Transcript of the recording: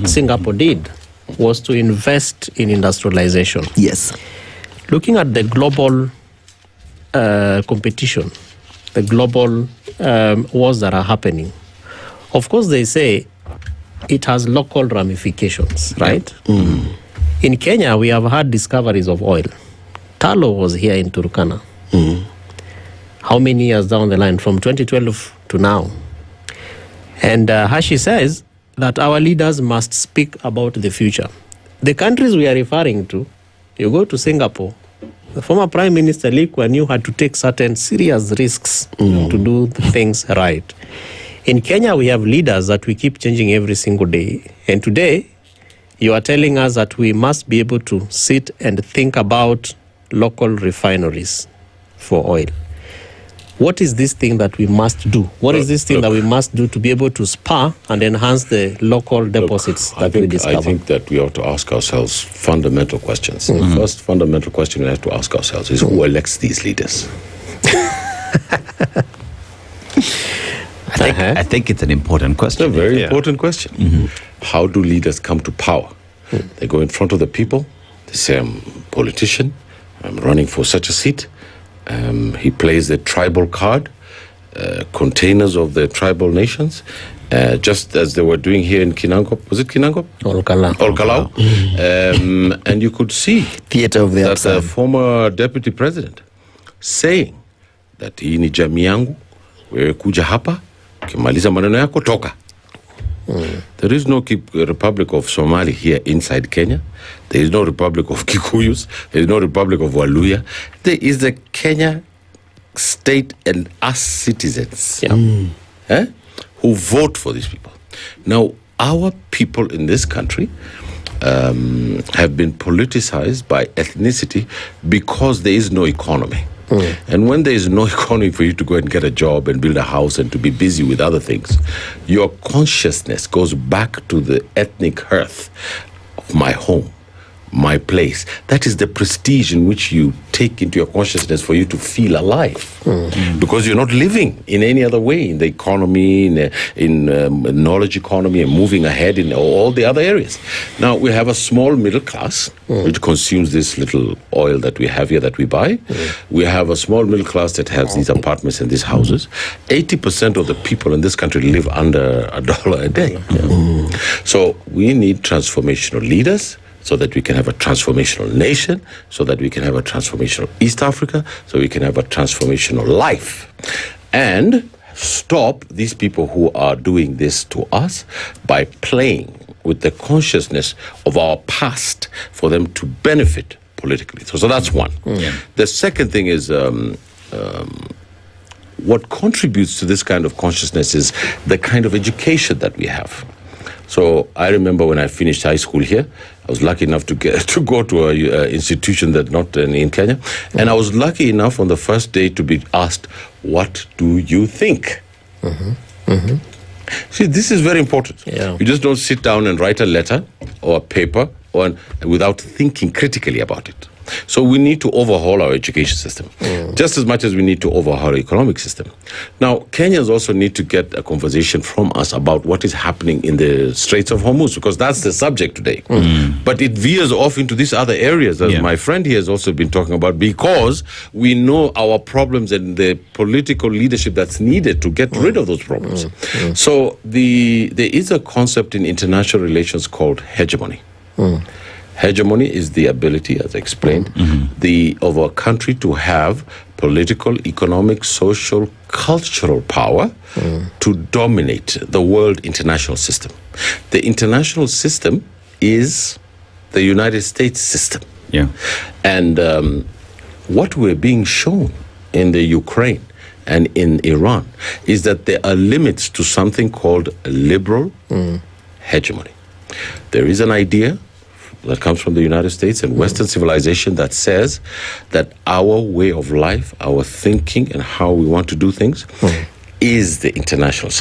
Singapore did was to invest in industrialization. Yes. Looking at the global competition, the global wars that are happening, of course they say it has local ramifications, right? In Kenya, we have had discoveries of oil. Talo was here in Turkana. How many years down the line, from 2012 to now? And Hashi says that our leaders must speak about the future. The countries we are referring to, you go to Singapore, the former Prime Minister Lee Kuan Yew had to take certain serious risks to do things right. In Kenya, we have leaders that we keep changing every single day. And today, you are telling us that we must be able to sit and think about local refineries for oil. What is this thing that we must do? What is this thing that we must do to be able to spur and enhance the local deposits that we discover? I think that we ought to ask ourselves fundamental questions. The first fundamental question we have to ask ourselves is who elects these leaders? I think it's an important question. It's a very important question. How do leaders come to power? They go in front of the people. They say, I'm a politician. I'm running for such a seat. He plays the tribal card, containers of the tribal nations, just as they were doing here in Kinangop. Was it Kinangop? Olkalau. And you could see Theater of the that the former deputy president saying that hii ni jamii yangu, wewe kuja hapa, ukimaliza maneno yako toka. There is no Republic of Somalia here inside Kenya. There is no Republic of Kikuyus. There is no Republic of Waluya. There is the Kenya state and us citizens who vote for these people. Now, our people in this country have been politicized by ethnicity because there is no economy. And when there is no economy for you to go and get a job and build a house and to be busy with other things, your consciousness goes back to the ethnic hearth of my home, my place. That is the prestige in which you take into your consciousness for you to feel alive. Because you're not living in any other way in the economy, in knowledge economy, and moving ahead in all the other areas. Now, we have a small middle class which consumes this little oil that we have here that we buy. We have a small middle class that has these apartments and these houses. 80% of the people in this country live under $1 a day. So we need transformational leaders, so that we can have a transformational nation, so that we can have a transformational East Africa, so we can have a transformational life. And stop these people who are doing this to us by playing with the consciousness of our past for them to benefit politically. So that's one. The second thing is what contributes to this kind of consciousness is the kind of education that we have. So I remember when I finished high school here, I was lucky enough to go to an institution that not in Kenya, and I was lucky enough on the first day to be asked, "What do you think?" See, this is very important. You just don't sit down and write a letter or a paper without thinking critically about it. So we need to overhaul our education system, just as much as we need to overhaul our economic system. Now, Kenyans also need to get a conversation from us about what is happening in the Straits of Hormuz, because that's the subject today. But it veers off into these other areas, as my friend here has also been talking about, because we know our problems and the political leadership that's needed to get rid of those problems. So there is a concept in international relations called hegemony. Hegemony is the ability, as I explained, of a country to have political, economic, social, cultural power to dominate the world international system. The international system is the United States system. And what we're being shown in the Ukraine and in Iran is that there are limits to something called liberal hegemony. There is an idea that comes from the United States and Western civilization that says that our way of life, our thinking, and how we want to do things is the international system.